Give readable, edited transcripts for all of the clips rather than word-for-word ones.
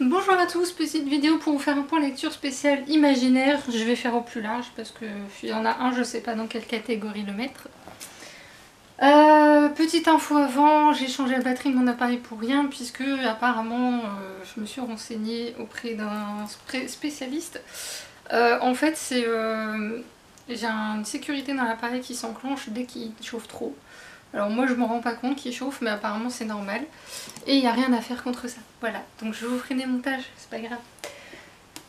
Bonjour à tous, petite vidéo pour vous faire un point lecture spéciale imaginaire. Je vais faire au plus large parce que il y en a un, je sais pas dans quelle catégorie le mettre. Petite info avant, j'ai changé la batterie de mon appareil pour rien puisque apparemment je me suis renseignée auprès d'un spécialiste. En fait j'ai une sécurité dans l'appareil qui s'enclenche dès qu'il chauffe trop. Alors moi je me rends pas compte qu'il chauffe mais apparemment c'est normal. Et il n'y a rien à faire contre ça. Voilà, donc je vous ferai des montages, c'est pas grave.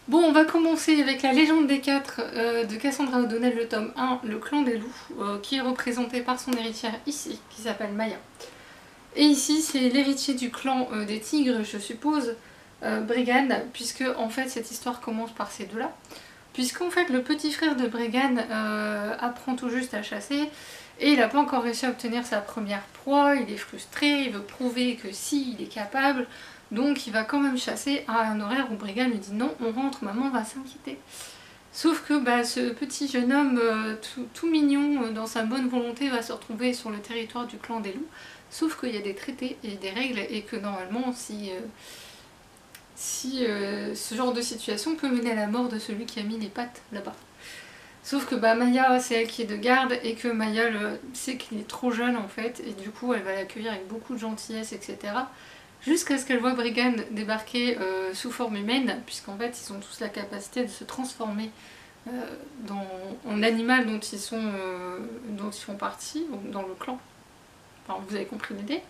Bon, on va commencer avec la légende des quatre de Cassandra O'Donnell, le tome 1, le clan des loups, qui est représenté par son héritière ici, qui s'appelle Maya. Et ici, c'est l'héritier du clan des tigres, je suppose, Bregan, puisque en fait cette histoire commence par ces deux-là. Puisqu'en fait le petit frère de Bregan apprend tout juste à chasser, et il n'a pas encore réussi à obtenir sa première proie, il est frustré, il veut prouver que si, il est capable, donc il va quand même chasser à un horaire où Bregan lui dit non, on rentre, maman va s'inquiéter. Sauf que ce petit jeune homme tout mignon, dans sa bonne volonté, va se retrouver sur le territoire du clan des loups, sauf qu'il y a des traités et des règles, et que normalement si ce genre de situation peut mener à la mort de celui qui a mis les pattes là-bas. Sauf que Maya, c'est elle qui est de garde et que Maya sait qu'il est trop jeune en fait, et du coup elle va l'accueillir avec beaucoup de gentillesse, etc. Jusqu'à ce qu'elle voit Brigand débarquer sous forme humaine, puisqu'en fait ils ont tous la capacité de se transformer en animal dont ils font partie, dans le clan. Enfin, vous avez compris l'idée.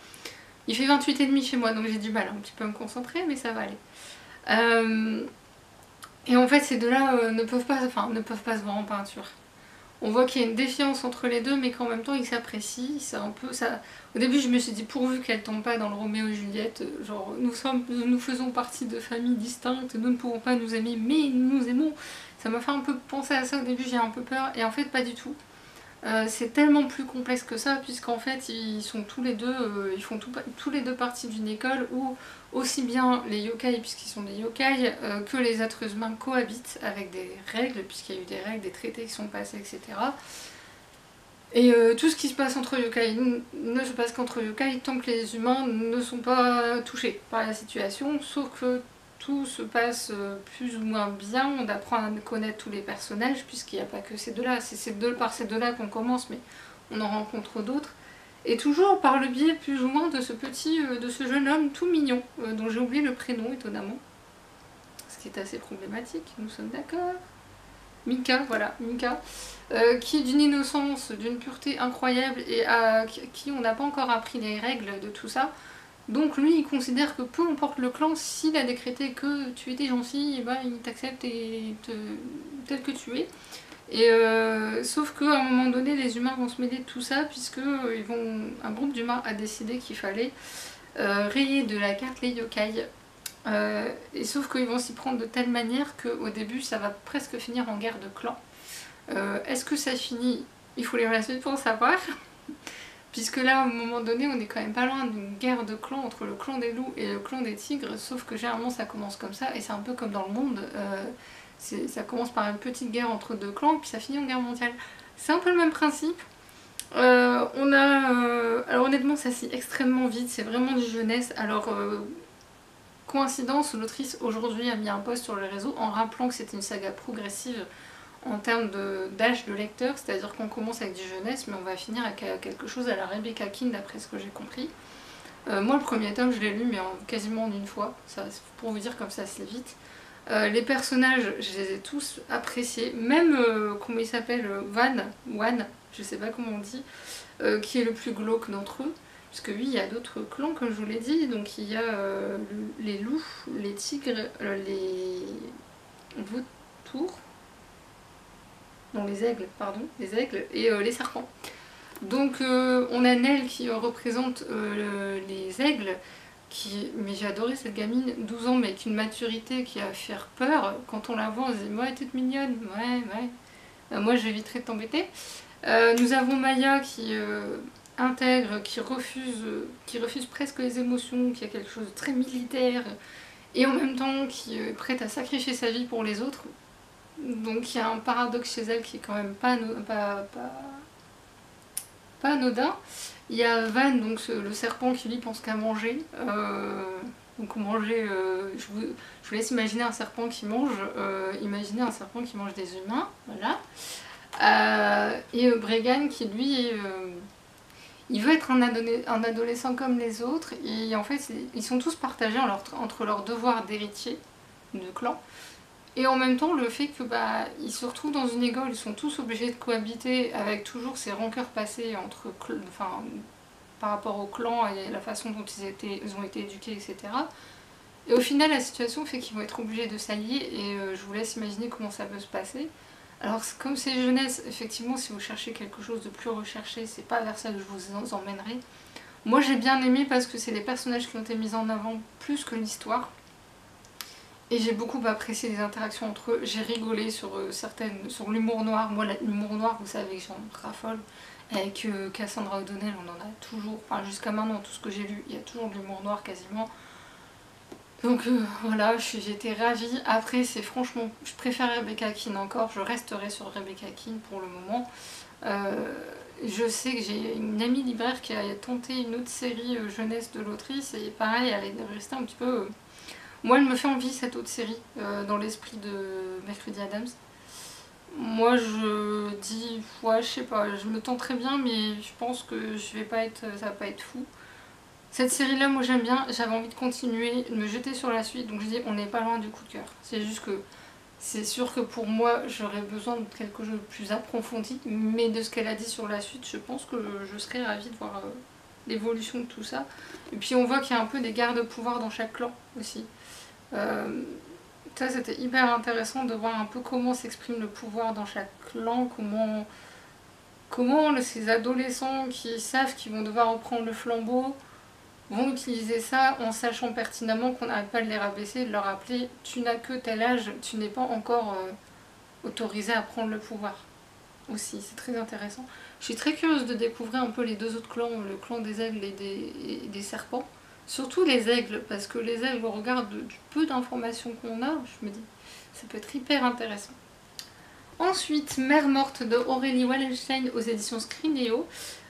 Il fait 28,5 chez moi, donc j'ai du mal un petit peu à me concentrer, mais ça va aller. Et en fait, ces deux-là ne peuvent pas se voir en peinture. On voit qu'il y a une défiance entre les deux, mais qu'en même temps, ils s'apprécient. C'est un peu ça. Au début, je me suis dit pourvu qu'elle tombe pas dans le Roméo et Juliette, genre nous faisons partie de familles distinctes, nous ne pouvons pas nous aimer, mais nous nous aimons. Ça m'a fait un peu penser à ça au début, j'ai un peu peur, et en fait, pas du tout. C'est tellement plus complexe que ça, puisqu'en fait ils sont tous les deux, ils font tous les deux partie d'une école où aussi bien les yokai, puisqu'ils sont des yokai, que les êtres humains cohabitent avec des règles, puisqu'il y a eu des règles, des traités qui sont passés, etc. Et tout ce qui se passe entre yokai ne se passe qu'entre yokai tant que les humains ne sont pas touchés par la situation, sauf que tout se passe plus ou moins bien, on apprend à connaître tous les personnages, puisqu'il n'y a pas que ces deux-là, c'est par ces deux-là qu'on commence, mais on en rencontre d'autres. Et toujours par le biais plus ou moins de ce jeune homme tout mignon, dont j'ai oublié le prénom étonnamment, ce qui est assez problématique, nous sommes d'accord. Mika, voilà, Mika, qui est d'une innocence, d'une pureté incroyable et à qui on n'a pas encore appris les règles de tout ça. Donc lui, il considère que peu importe le clan, s'il a décrété que tu étais gentil, et il t'accepte tel que tu es. Et sauf qu'à un moment donné, les humains vont se mêler de tout ça, puisque un groupe d'humains a décidé qu'il fallait rayer de la carte les yokai. Et sauf qu'ils vont s'y prendre de telle manière qu'au début ça va presque finir en guerre de clans. Est-ce que ça finit? Il faut lire la suite pour savoir. Puisque là, à un moment donné, on est quand même pas loin d'une guerre de clans entre le clan des loups et le clan des tigres, sauf que généralement ça commence comme ça, et c'est un peu comme dans le monde, ça commence par une petite guerre entre deux clans, puis ça finit en guerre mondiale. C'est un peu le même principe. Alors honnêtement, ça s'y extrêmement vite, c'est vraiment du jeunesse. Alors coïncidence, l'autrice aujourd'hui a mis un post sur les réseaux en rappelant que c'était une saga progressive en termes d'âge de lecteur, c'est-à-dire qu'on commence avec du jeunesse, mais on va finir avec quelque chose à la Rebecca King, d'après ce que j'ai compris. Moi, le premier tome, je l'ai lu, mais quasiment en une fois, ça, pour vous dire comme ça, c'est vite. Les personnages, je les ai tous appréciés, même, comment il s'appelle, Wan, je sais pas comment on dit, qui est le plus glauque d'entre eux. Parce que oui, il y a d'autres clans, comme je vous l'ai dit, donc il y a les loups, les tigres, les vautours, non les aigles, pardon, les aigles, et les serpents. Donc on a Nell qui représente les aigles, mais j'ai adoré cette gamine, 12 ans, mais avec une maturité qui va faire peur. Quand on la voit, on se dit, ouais, elle est toute mignonne, ouais. Moi, j'éviterai de t'embêter. Nous avons Maya qui intègre, qui refuse presque les émotions, qui a quelque chose de très militaire, et en même temps qui est prête à sacrifier sa vie pour les autres. Donc il y a un paradoxe chez elle qui est quand même pas anodin. Il y a Van, donc le serpent qui lui pense qu'à manger. Donc on mangeait, je vous laisse imaginer un serpent qui mange, imaginez un serpent qui mange des humains, voilà. Et Bregan qui lui il veut être un adolescent comme les autres, et en fait ils sont tous partagés entre leur devoir d'héritier de clan, et en même temps le fait que ils se retrouvent dans une école, ils sont tous obligés de cohabiter avec toujours ces rancœurs passées par rapport au clan et la façon dont ils ont été éduqués, etc. Et au final la situation fait qu'ils vont être obligés de s'allier, et je vous laisse imaginer comment ça peut se passer. Alors comme c'est jeunesse, effectivement si vous cherchez quelque chose de plus recherché, c'est pas vers ça que je vous emmènerai. Moi j'ai bien aimé parce que c'est les personnages qui ont été mis en avant plus que l'histoire. Et j'ai beaucoup apprécié les interactions entre eux, j'ai rigolé sur l'humour noir. Moi l'humour noir, vous savez que j'en raffole. Avec Cassandra O'Donnell, on en a toujours, enfin jusqu'à maintenant, tout ce que j'ai lu, il y a toujours de l'humour noir quasiment. Donc voilà, j'étais ravie. Après, c'est franchement, je préfère Rebecca Keane encore, je resterai sur Rebecca Keane pour le moment. Je sais que j'ai une amie libraire qui a tenté une autre série jeunesse de l'autrice, et pareil, elle est restée un petit peu... Moi, elle me fait envie cette autre série, dans l'esprit de Mercredi Adams. Moi, je dis, ouais, je sais pas, je me tente très bien, mais je pense que ça va pas être fou. Cette série-là, moi j'aime bien, j'avais envie de continuer, de me jeter sur la suite, donc je dis on n'est pas loin du coup de cœur. C'est juste que c'est sûr que pour moi j'aurais besoin de quelque chose de plus approfondi, mais de ce qu'elle a dit sur la suite, je pense que je serais ravie de voir l'évolution de tout ça. Et puis on voit qu'il y a un peu des gardes de pouvoir dans chaque clan aussi. Ça c'était hyper intéressant de voir un peu comment s'exprime le pouvoir dans chaque clan, comment ces adolescents qui savent qu'ils vont devoir reprendre le flambeau vont utiliser ça en sachant pertinemment qu'on n'arrête pas de les rabaisser, de leur rappeler tu n'as que tel âge, tu n'es pas encore autorisé à prendre le pouvoir. Aussi, c'est très intéressant. Je suis très curieuse de découvrir un peu les deux autres clans, le clan des aigles et des serpents. Surtout les aigles, parce que les aigles, au regard du peu d'informations qu'on a, je me dis, ça peut être hyper intéressant. Ensuite, Mère morte de Aurélie Wallenstein aux éditions Scrinéo.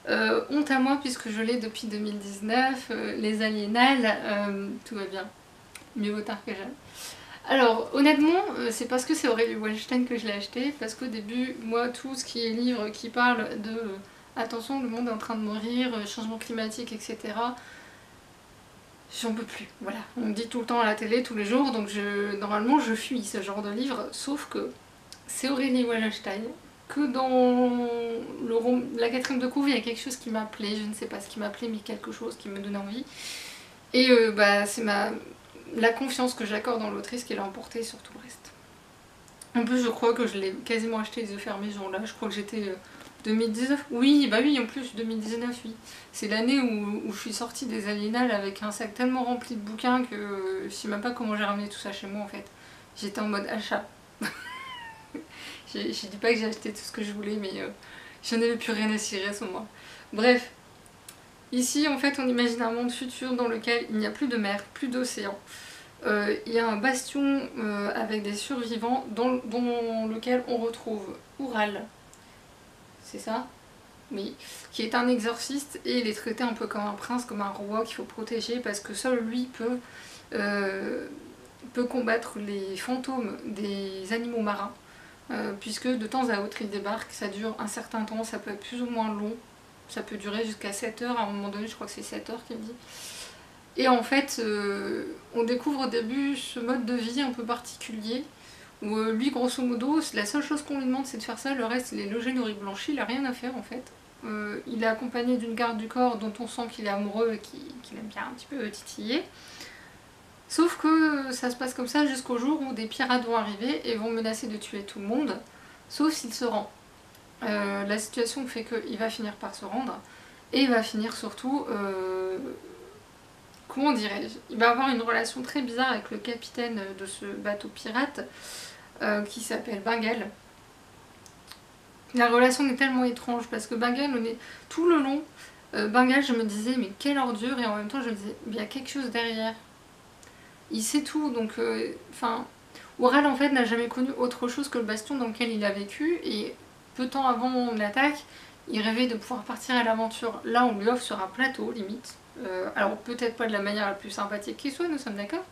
Honte à moi puisque je l'ai depuis 2019, les aliénales, tout va bien, mieux vaut tard que jamais. Alors honnêtement, c'est parce que c'est Aurélie Wallenstein que je l'ai acheté, parce qu'au début, moi tout ce qui est livre qui parle de attention le monde est en train de mourir, changement climatique, etc. J'en peux plus, voilà. On me dit tout le temps à la télé, tous les jours, donc normalement je fuis ce genre de livre, sauf que c'est Aurélie Wallenstein, que dans la quatrième de couve, il y a quelque chose qui m'appelait, je ne sais pas ce qui m'appelait, mais quelque chose qui me donnait envie. Et c'est la confiance que j'accorde dans l'autrice qui l'a emporté sur tout le reste. En plus, je crois que je l'ai quasiment acheté les yeux fermés ce jour-là, je crois que j'étais 2019, oui, bah oui, en plus, 2019, oui. C'est l'année où je suis sortie des Aliénales avec un sac tellement rempli de bouquins que je sais même pas comment j'ai ramené tout ça chez moi en fait. J'étais en mode achat. Je dis pas que j'ai acheté tout ce que je voulais, mais j'en avais plus rien à cirer à ce moment. Bref, ici en fait on imagine un monde futur dans lequel il n'y a plus de mer, plus d'océan. Il y a un bastion avec des survivants dans lequel on retrouve Oural, c'est ça? Oui, qui est un exorciste et il est traité un peu comme un prince, comme un roi qu'il faut protéger parce que seul lui peut combattre les fantômes des animaux marins. Puisque de temps à autre il débarque, ça dure un certain temps, ça peut être plus ou moins long, ça peut durer jusqu'à 7 heures, à un moment donné je crois que c'est 7 heures qu'il dit. Et en fait on découvre au début ce mode de vie un peu particulier, où lui grosso modo la seule chose qu'on lui demande c'est de faire ça, le reste il est logé, nourri, blanchi, il a rien à faire en fait. Il est accompagné d'une garde du corps dont on sent qu'il est amoureux et qu'il aime bien un petit peu titiller. Sauf que ça se passe comme ça jusqu'au jour où des pirates vont arriver et vont menacer de tuer tout le monde, sauf s'il se rend. La situation fait qu'il va finir par se rendre, et il va finir surtout, comment dirais-je, il va avoir une relation très bizarre avec le capitaine de ce bateau pirate, qui s'appelle Bengal. La relation est tellement étrange, parce que Bengal, tout le long, Bengal je me disais mais quelle ordure, et en même temps je me disais il y a quelque chose derrière. Il sait tout, donc Oural en fait n'a jamais connu autre chose que le bastion dans lequel il a vécu, et peu de temps avant l'attaque, il rêvait de pouvoir partir à l'aventure. Là on lui offre sur un plateau limite, Alors peut-être pas de la manière la plus sympathique qui soit, nous sommes d'accord,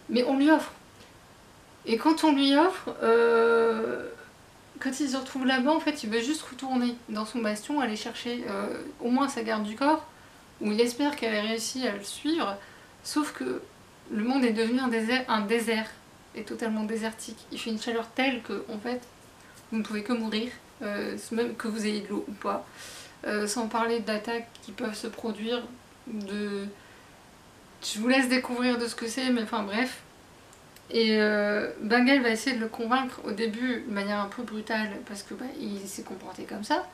mais on lui offre. Et quand on lui offre, quand il se retrouve là-bas, en fait, il veut juste retourner dans son bastion, aller chercher au moins sa garde du corps, où il espère qu'elle ait réussi à le suivre, sauf que le monde est devenu un désert, et totalement désertique. Il fait une chaleur telle que, en fait, vous ne pouvez que mourir, même que vous ayez de l'eau ou pas. Sans parler d'attaques qui peuvent se produire, je vous laisse découvrir de ce que c'est, mais enfin bref. Et Bengal va essayer de le convaincre au début de manière un peu brutale, parce que il s'est comporté comme ça.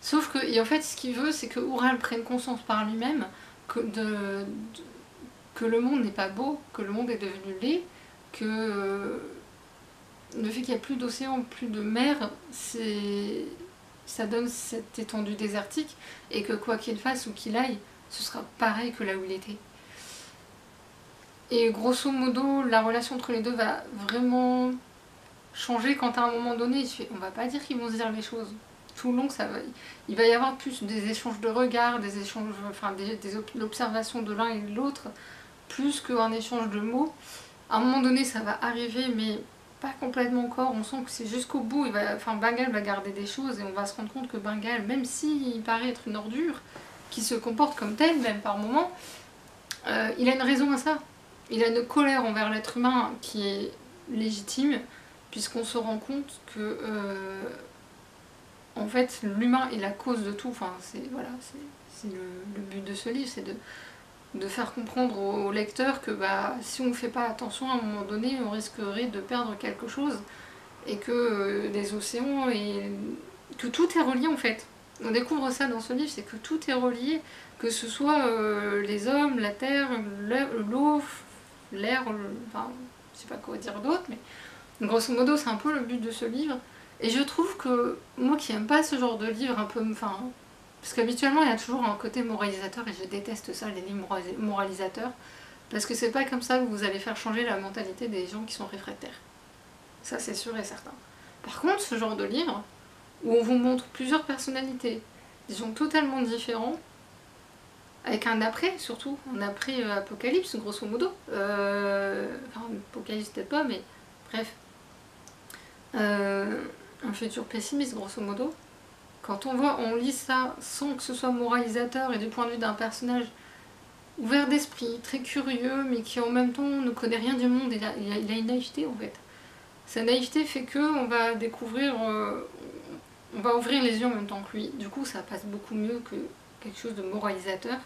Sauf que, et en fait, ce qu'il veut, c'est que Ural prenne conscience par lui-même que le monde n'est pas beau, que le monde est devenu laid, que le fait qu'il n'y a plus d'océan, plus de mer, ça donne cette étendue désertique, et que quoi qu'il fasse ou qu'il aille, ce sera pareil que là où il était. Et grosso modo, la relation entre les deux va vraiment changer quand à un moment donné, on va pas dire qu'ils vont se dire les choses. Tout le long, il va y avoir plus des échanges de regards, des échanges, enfin l'observation de l'un et de l'autre, plus qu'un échange de mots. À un moment donné, ça va arriver, mais pas complètement encore. On sent que c'est jusqu'au bout. Bengal va garder des choses et on va se rendre compte que Bengal, même s'il paraît être une ordure, qui se comporte comme tel, même par moments, il a une raison à ça. Il a une colère envers l'être humain qui est légitime, puisqu'on se rend compte que en fait l'humain est la cause de tout. Enfin, c'est le but de ce livre, c'est de faire comprendre au lecteur que si on ne fait pas attention, à un moment donné, on risquerait de perdre quelque chose, et que les océans, et que tout est relié en fait. On découvre ça dans ce livre, c'est que tout est relié, que ce soit les hommes, la terre, l'eau, l'air, enfin, je sais pas quoi dire d'autre, mais grosso modo, c'est un peu le but de ce livre. Et je trouve que moi qui aime pas ce genre de livre, un peu, parce qu'habituellement il y a toujours un côté moralisateur, et je déteste ça, les livres moralisateurs, parce que c'est pas comme ça que vous allez faire changer la mentalité des gens qui sont réfractaires. Ça, c'est sûr et certain. Par contre, ce genre de livre, où on vous montre plusieurs personnalités, des gens totalement différents, avec un après, surtout, un après-apocalypse, grosso modo. Enfin, apocalypse peut-être pas, mais bref. Un futur pessimiste, grosso modo. Quand on lit ça sans que ce soit moralisateur et du point de vue d'un personnage ouvert d'esprit, très curieux, mais qui en même temps ne connaît rien du monde, il a une naïveté en fait. Sa naïveté fait qu'on va découvrir, on va ouvrir les yeux en même temps que lui. Du coup, ça passe beaucoup mieux que quelque chose de moralisateur.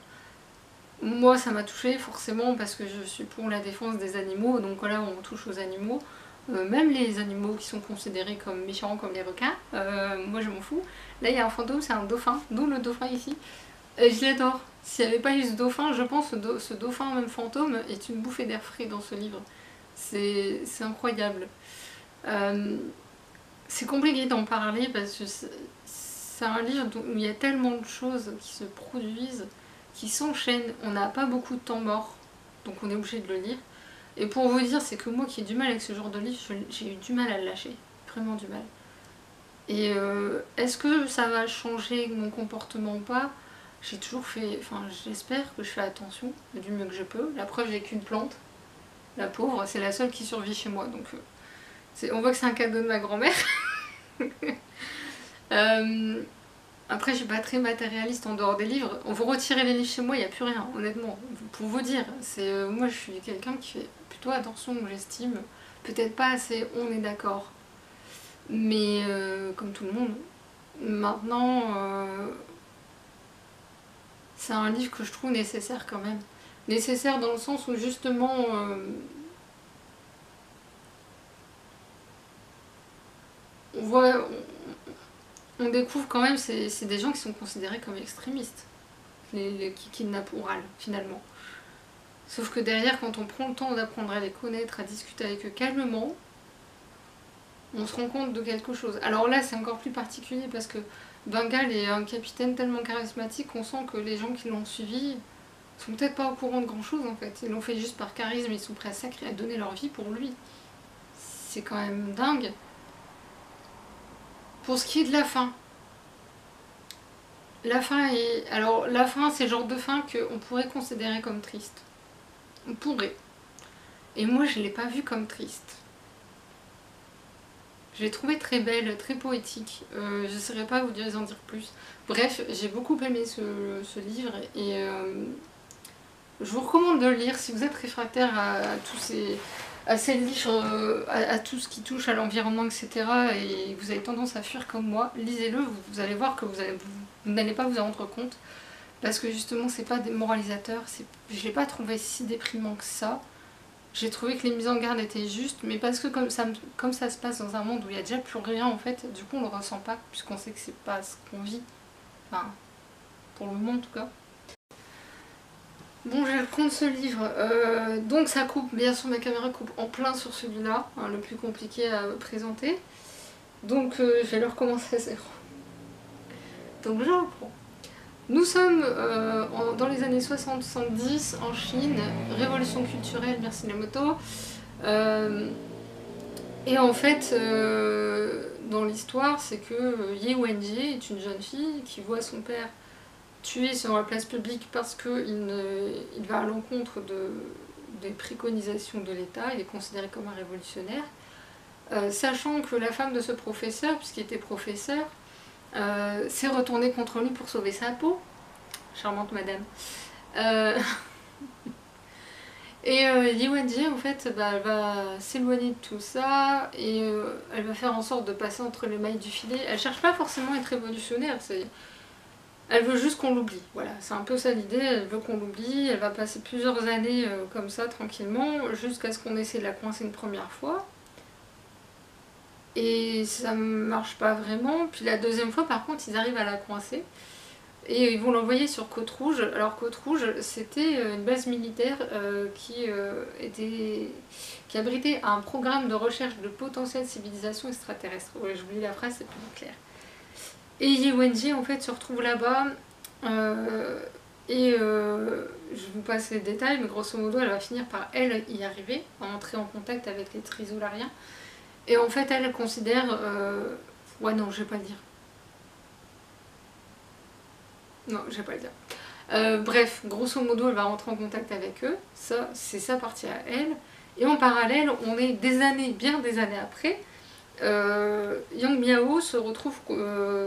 Moi, ça m'a touchée forcément parce que je suis pour la défense des animaux, donc là, on touche aux animaux. Même les animaux qui sont considérés comme méchants, comme les requins, moi je m'en fous. Là, il y a un fantôme, c'est un dauphin, d'où le dauphin ici. Et je l'adore. S'il n'y avait pas eu ce dauphin, je pense que ce dauphin, même fantôme, est une bouffée d'air frais dans ce livre. C'est incroyable. C'est compliqué d'en parler parce que c'est un livre où il y a tellement de choses qui se produisent, qui s'enchaînent. On n'a pas beaucoup de temps mort, donc on est obligé de le lire. Et pour vous dire, c'est que moi qui ai du mal avec ce genre de livre, j'ai eu du mal à le lâcher. Vraiment du mal. Et est-ce que ça va changer mon comportement ou pas? J'ai toujours fait... Enfin, j'espère que je fais attention du mieux que je peux. La preuve, j'ai qu'une plante. La pauvre, c'est la seule qui survit chez moi. Donc, on voit que c'est un cadeau de ma grand-mère. Après, je suis pas très matérialiste en dehors des livres. On vous retirer les livres chez moi, il n'y a plus rien, honnêtement. Pour vous dire, moi je suis quelqu'un qui fait plutôt attention, j'estime. Peut-être pas assez, on est d'accord. Mais comme tout le monde. Maintenant, c'est un livre que je trouve nécessaire quand même. Nécessaire dans le sens où justement... on découvre quand même, c'est des gens qui sont considérés comme extrémistes, qui kidnappent Ural, finalement. Sauf que derrière, quand on prend le temps d'apprendre à les connaître, à discuter avec eux calmement, on se rend compte de quelque chose. Alors là, c'est encore plus particulier parce que Bengal est un capitaine tellement charismatique qu'on sent que les gens qui l'ont suivi sont peut-être pas au courant de grand-chose en fait. Ils l'ont fait juste par charisme, ils sont prêts à donner leur vie pour lui. C'est quand même dingue. Pour ce qui est de la fin, La fin est... Alors la fin c'est le genre de fin qu'on pourrait considérer comme triste. On pourrait. Et moi je l'ai pas vue comme triste. Je l'ai trouvée très belle, très poétique. Je ne saurais pas vous en dire plus. Bref, j'ai beaucoup aimé ce livre et je vous recommande de le lire si vous êtes réfractaire à ces livres, à tout ce qui touche à l'environnement, etc. et vous avez tendance à fuir comme moi. Lisez-le, vous allez voir que vous n'allez pas vous en rendre compte parce que justement c'est pas démoralisateur. Je l'ai pas trouvé si déprimant que ça. J'ai trouvé que les mises en garde étaient justes, mais parce que comme ça se passe dans un monde où il n'y a déjà plus rien en fait, du coup on le ressent pas, puisqu'on sait que c'est pas ce qu'on vit. Enfin, pour le moment en tout cas. Bon, je vais reprendre ce livre. Donc ça coupe, bien sûr ma caméra coupe en plein sur celui-là, hein, le plus compliqué à présenter. Donc je vais le recommencer à zéro. Donc je reprends. Nous sommes dans les années 60-70 en Chine, révolution culturelle, merci Minamoto. Et en fait, dans l'histoire, c'est que Ye Wenjie est une jeune fille qui voit son père tué sur la place publique parce qu'il va à l'encontre des préconisations de l'État, il est considéré comme un révolutionnaire. Sachant que la femme de ce professeur, puisqu'il était professeur, s'est retournée contre lui pour sauver sa peau. Charmante madame. Et Ye Wenjie, en fait, elle va s'éloigner de tout ça et elle va faire en sorte de passer entre les mailles du filet. Elle cherche pas forcément à être révolutionnaire, elle veut juste qu'on l'oublie. Voilà, c'est un peu ça l'idée, elle veut qu'on l'oublie. Elle va passer plusieurs années comme ça, tranquillement, jusqu'à ce qu'on essaie de la coincer une première fois. Et ça marche pas vraiment. Puis la deuxième fois, par contre, ils arrivent à la coincer. Et ils vont l'envoyer sur Côte-Rouge. Alors Côte-Rouge, c'était une base militaire qui abritait un programme de recherche de potentielles civilisations extraterrestres. Ouais, j'oublie la phrase, c'est plus clair. Et Ye Wenjie en fait se retrouve là-bas. Je vous passe les détails, mais grosso modo, elle va finir par elle y arriver, à entrer en contact avec les trisolariens. Et en fait, elle considère... Ouais, non, je vais pas le dire. Non, je vais pas le dire. Bref, grosso modo, elle va rentrer en contact avec eux. Ça, c'est sa partie à elle. Et en parallèle, on est bien des années après. Yang Miao se retrouve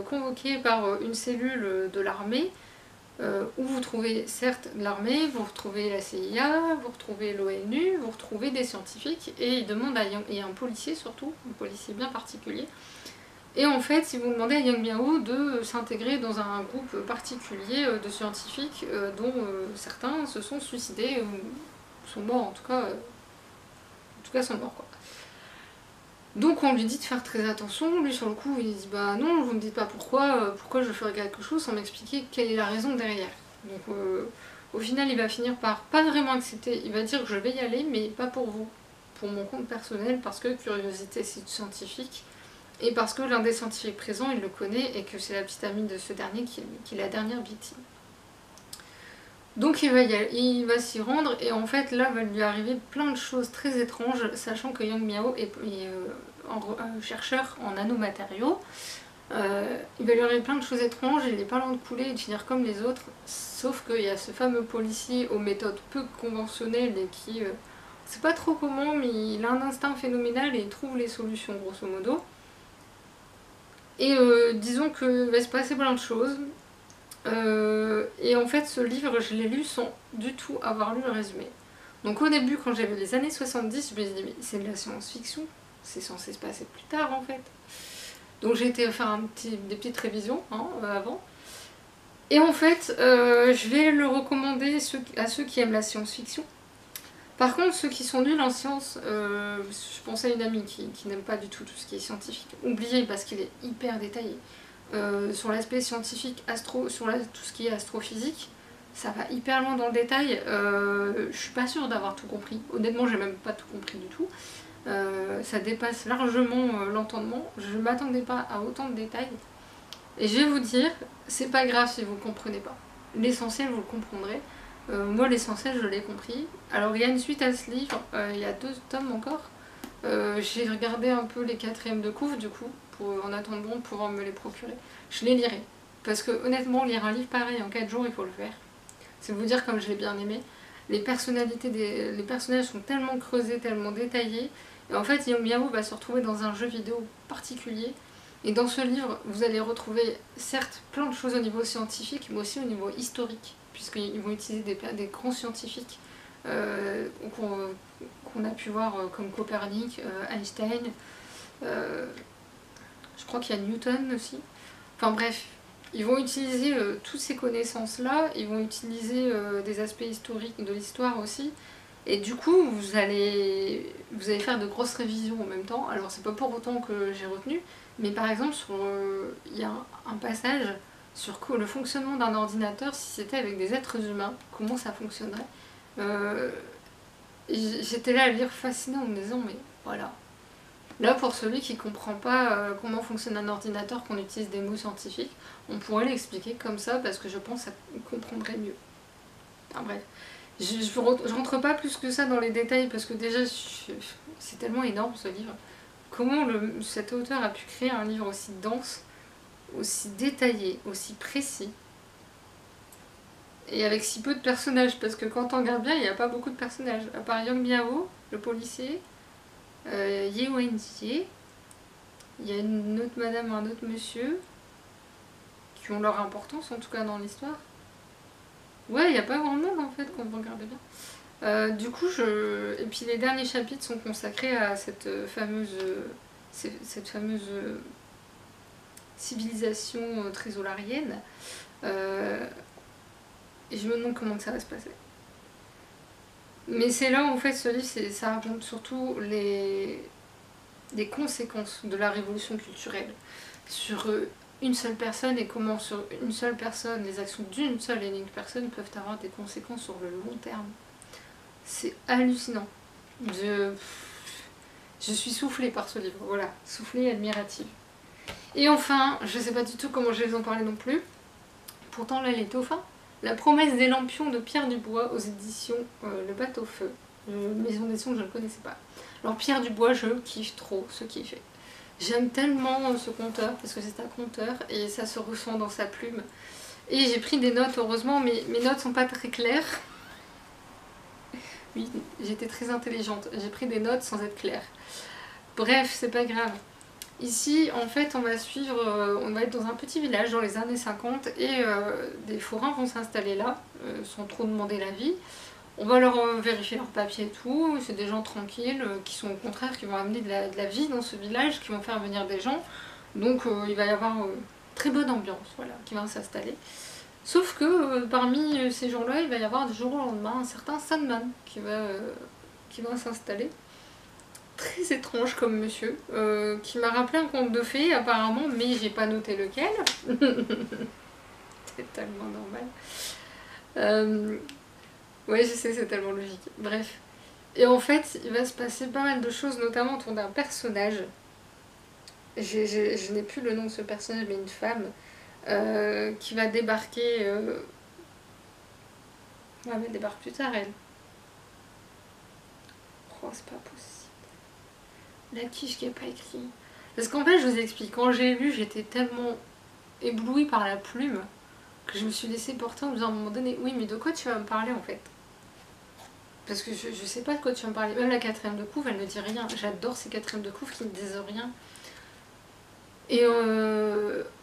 convoqué par une cellule de l'armée où vous trouvez certes l'armée, vous retrouvez la CIA, vous retrouvez l'ONU, vous retrouvez des scientifiques et il demande à et un policier surtout, un policier bien particulier. Et en fait, ils vont demander à Yang Miao de s'intégrer dans un groupe particulier de scientifiques dont certains se sont suicidés ou sont morts en tout cas sont morts quoi. Donc on lui dit de faire très attention, lui sur le coup il dit bah non, vous me dites pas pourquoi je ferais quelque chose sans m'expliquer quelle est la raison derrière. Donc au final il va finir par pas vraiment accepter, il va dire que je vais y aller mais pas pour vous, pour mon compte personnel parce que curiosité scientifique et parce que l'un des scientifiques présents il le connaît et que c'est la petite amie de ce dernier qui est la dernière victime. Donc il va s'y rendre et en fait là va lui arriver plein de choses très étranges, sachant que Yang Miao est chercheur en nanomatériaux. Il va lui arriver plein de choses étranges, il n'est pas loin de couler et de finir comme les autres, sauf qu'il y a ce fameux policier aux méthodes peu conventionnelles et qui, on sait pas trop comment, mais il a un instinct phénoménal et il trouve les solutions grosso modo. Et disons que va se passer plein de choses. Et en fait ce livre je l'ai lu sans du tout avoir lu le résumé. Donc au début quand j'avais les années 70 je me disais mais c'est de la science-fiction, c'est censé se passer plus tard en fait. Donc j'ai été faire des petites révisions hein, avant. Et en fait je vais le recommander à ceux qui aiment la science-fiction. Par contre ceux qui sont nuls en sciences, je pensais à une amie qui n'aime pas du tout tout ce qui est scientifique. Oubliez parce qu'il est hyper détaillé. Sur l'aspect scientifique, tout ce qui est astrophysique, ça va hyper loin dans le détail. Je suis pas sûre d'avoir tout compris. Honnêtement, j'ai même pas tout compris du tout. Ça dépasse largement l'entendement. Je m'attendais pas à autant de détails. Et je vais vous dire, c'est pas grave si vous ne comprenez pas. L'essentiel, vous le comprendrez. Moi, l'essentiel, je l'ai compris. Alors, il y a une suite à ce livre. Il y a 2 tomes encore. J'ai regardé un peu les 4e de couve du coup, en attendant de pouvoir me les procurer. Je les lirai. parce que honnêtement, lire un livre pareil en 4 jours, il faut le faire. C'est vous dire comme je l'ai bien aimé. Les personnages sont tellement creusés, tellement détaillés. Et en fait, Miao va se retrouver dans un jeu vidéo particulier. Et dans ce livre, vous allez retrouver certes plein de choses au niveau scientifique, mais aussi au niveau historique, puisqu'ils vont utiliser des grands scientifiques qu'on a pu voir comme Copernic, Einstein, je crois qu'il y a Newton aussi. Enfin bref, ils vont utiliser toutes ces connaissances-là, ils vont utiliser des aspects historiques de l'histoire aussi. Et du coup, vous allez faire de grosses révisions en même temps. Alors c'est pas pour autant que j'ai retenu, mais par exemple, il y a un passage sur le fonctionnement d'un ordinateur si c'était avec des êtres humains, comment ça fonctionnerait. J'étais là à lire fascinée en me disant, mais voilà. Là, pour celui qui ne comprend pas comment fonctionne un ordinateur, qu'on utilise des mots scientifiques, on pourrait l'expliquer comme ça parce que je pense qu'il comprendrait mieux. Enfin bref, je rentre pas plus que ça dans les détails parce que déjà, c'est tellement énorme ce livre. Comment cet auteur a pu créer un livre aussi dense, aussi détaillé, aussi précis, et avec si peu de personnages, parce que quand on regarde bien, il n'y a pas beaucoup de personnages, à part Yang Miao, le policier, Ye Wenjie, il y a une autre madame, un autre monsieur, qui ont leur importance en tout cas dans l'histoire. Ouais, il n'y a pas grand monde en fait quand vous regardez bien. Du coup, et puis les derniers chapitres sont consacrés à cette fameuse civilisation trésolarienne. Et je me demande comment ça va se passer. Mais c'est là où en fait ce livre, ça raconte surtout les conséquences de la révolution culturelle sur une seule personne et comment sur une seule personne, les actions d'une seule et unique personne peuvent avoir des conséquences sur le long terme. C'est hallucinant. Je suis soufflée par ce livre, voilà, soufflée et admirative. Et enfin, je sais pas du tout comment je vais vous en parler non plus, pourtant là elle est au fin. La promesse des lampions de Pierre Dubois aux éditions Le Bateau-Feu, maison d'édition que je ne connaissais pas. Alors Pierre Dubois, je kiffe trop ce qu'il fait. J'aime tellement ce conteur, parce que c'est un conteur, et ça se ressent dans sa plume. Et j'ai pris des notes, heureusement, mais mes notes sont pas très claires. Oui, j'étais très intelligente, j'ai pris des notes sans être claire. Bref, c'est pas grave. Ici, en fait, on va être dans un petit village dans les années 50 et des forains vont s'installer là, sans trop demander l'avis. On va leur vérifier leurs papiers et tout, c'est des gens tranquilles, qui sont au contraire, qui vont amener de la vie dans ce village, qui vont faire venir des gens. Donc il va y avoir très bonne ambiance, voilà, qui va s'installer. Sauf que parmi ces gens-là, il va y avoir du jour au lendemain un certain Sandman qui va s'installer. Très étrange comme monsieur, qui m'a rappelé un conte de fées apparemment, mais j'ai pas noté lequel. C'est tellement normal. Ouais, je sais, c'est tellement logique. Bref. Et en fait, il va se passer pas mal de choses, notamment autour d'un personnage. Je n'ai plus le nom de ce personnage, mais une femme qui va débarquer. Ouais, mais elle débarque plus tard, elle. Oh, c'est pas possible. La quiche qui n'est pas écrit. Parce qu'en fait, je vous explique, quand j'ai lu, j'étais tellement éblouie par la plume que je me suis laissée porter en me disant à un moment donné, oui, mais de quoi tu vas me parler en fait? Parce que je sais pas de quoi tu vas me parler. Même la quatrième de couvre, elle ne dit rien. J'adore ces quatrièmes de couvre qui ne disent rien. Et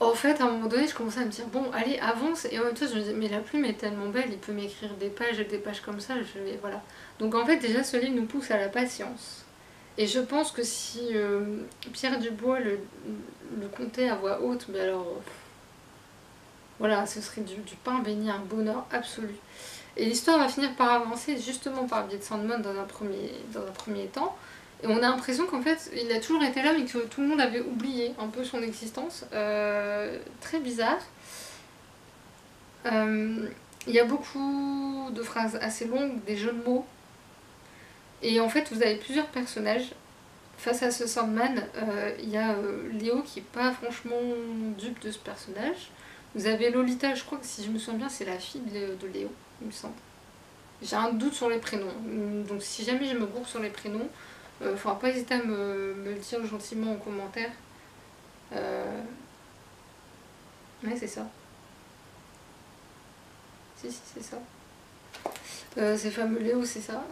en fait, à un moment donné, je commençais à me dire, bon, allez, avance. Et en même temps, je me disais, mais la plume est tellement belle, il peut m'écrire des pages et des pages comme ça. Voilà. Donc en fait, déjà, ce livre nous pousse à la patience. Et je pense que si Pierre Dubois le contait à voix haute, mais alors voilà, ce serait du pain béni, un bonheur absolu. Et l'histoire va finir par avancer justement par le biais de Sandman dans un premier temps. Et on a l'impression qu'en fait, il a toujours été là, mais que tout le monde avait oublié un peu son existence. Très bizarre. Il y a beaucoup de phrases assez longues, des jeux de mots. Et en fait, vous avez plusieurs personnages. Face à ce Sandman, il y a Léo qui n'est pas franchement dupe de ce personnage. Vous avez Lolita, je crois que si je me souviens bien, c'est la fille de Léo, il me semble. J'ai un doute sur les prénoms, donc si jamais je me gourre sur les prénoms, il ne faudra pas hésiter à me le dire gentiment en commentaire. Ouais, c'est ça. Si, c'est ça. Ces fameux Léo, c'est ça.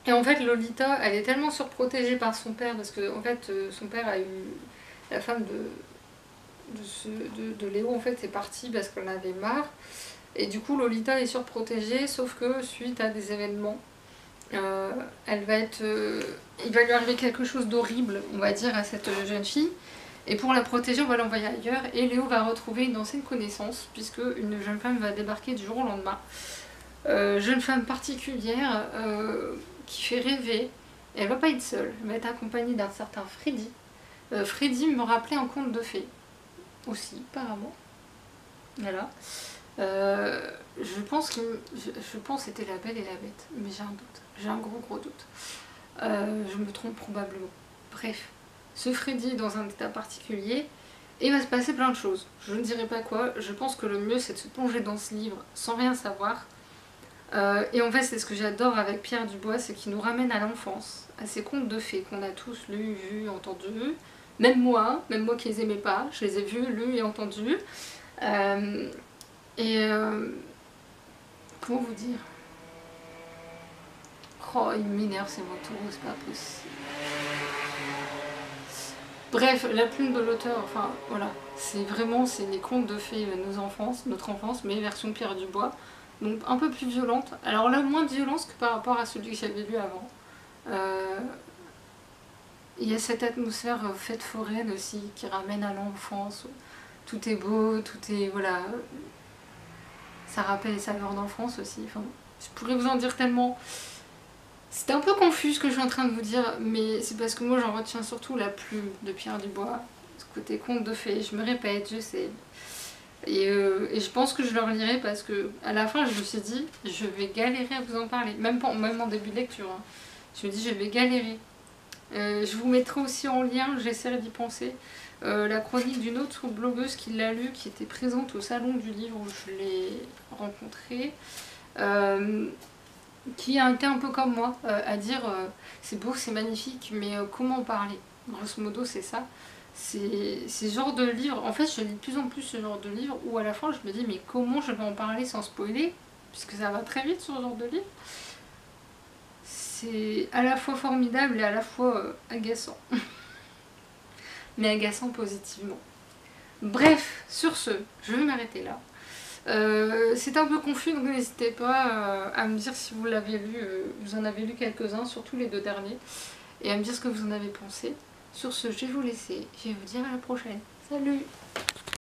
Et en fait, Lolita, elle est tellement surprotégée par son père, parce que en fait, son père a eu la femme de Léo, en fait, est partie parce qu'elle en avait marre. Et du coup, Lolita est surprotégée, sauf que suite à des événements, il va lui arriver quelque chose d'horrible, on va dire, à cette jeune fille. Et pour la protéger, on va l'envoyer ailleurs. Et Léo va retrouver une ancienne connaissance, puisque une jeune femme va débarquer du jour au lendemain. Jeune femme particulière qui fait rêver. Elle va pas être seule, elle va être accompagnée d'un certain Freddy. Freddy me rappelait un conte de fées aussi, apparemment. Voilà. Je pense que c'était La Belle et la Bête, mais j'ai un doute, j'ai un gros doute. Je me trompe probablement. Bref, ce Freddy est dans un état particulier et il va se passer plein de choses. Je ne dirai pas quoi, je pense que le mieux c'est de se plonger dans ce livre sans rien savoir. Et en fait c'est ce que j'adore avec Pierre Dubois, c'est qu'il nous ramène à l'enfance, à ces contes de fées qu'on a tous lus, vus, entendus. Même moi qui les aimais pas, je les ai vus, lus et entendus. Comment vous dire? Oh, il m'énerve ces motos, c'est pas possible. Bref, la plume de l'auteur, enfin voilà, c'est les contes de fées notre enfance, mais version Pierre Dubois, donc un peu plus violente. Alors là, moins de violence que par rapport à celui que j'avais lu avant. Il y a cette atmosphère fête foraine aussi qui ramène à l'enfance. Tout est beau, tout est voilà. Ça rappelle les saveurs d'enfance aussi. Enfin, je pourrais vous en dire tellement. C'était un peu confus ce que je suis en train de vous dire, mais c'est parce que moi j'en retiens surtout la plume de Pierre Dubois, ce côté conte de fées. Je me répète, je sais. Et je pense que je le relirai parce que à la fin je me suis dit, je vais galérer à vous en parler. Même en début de lecture. Hein. Je me dis, je vais galérer. Je vous mettrai aussi en lien, j'essaierai d'y penser, la chronique d'une autre blogueuse qui l'a lu, qui était présente au salon du livre où je l'ai rencontrée, qui a été un peu comme moi, à dire c'est beau, c'est magnifique, mais comment en parler? Grosso modo c'est ça. C'est ce genre de livre, en fait je lis de plus en plus ce genre de livre où à la fin je me dis mais comment je vais en parler sans spoiler, puisque ça va très vite sur ce genre de livre. C'est à la fois formidable et à la fois agaçant. Mais agaçant positivement. Bref, sur ce, je vais m'arrêter là. C'est un peu confus, donc n'hésitez pas à me dire si vous l'avez lu, vous en avez lu quelques-uns, surtout les 2 derniers, et à me dire ce que vous en avez pensé. Sur ce, je vais vous laisser, je vais vous dire à la prochaine. Salut!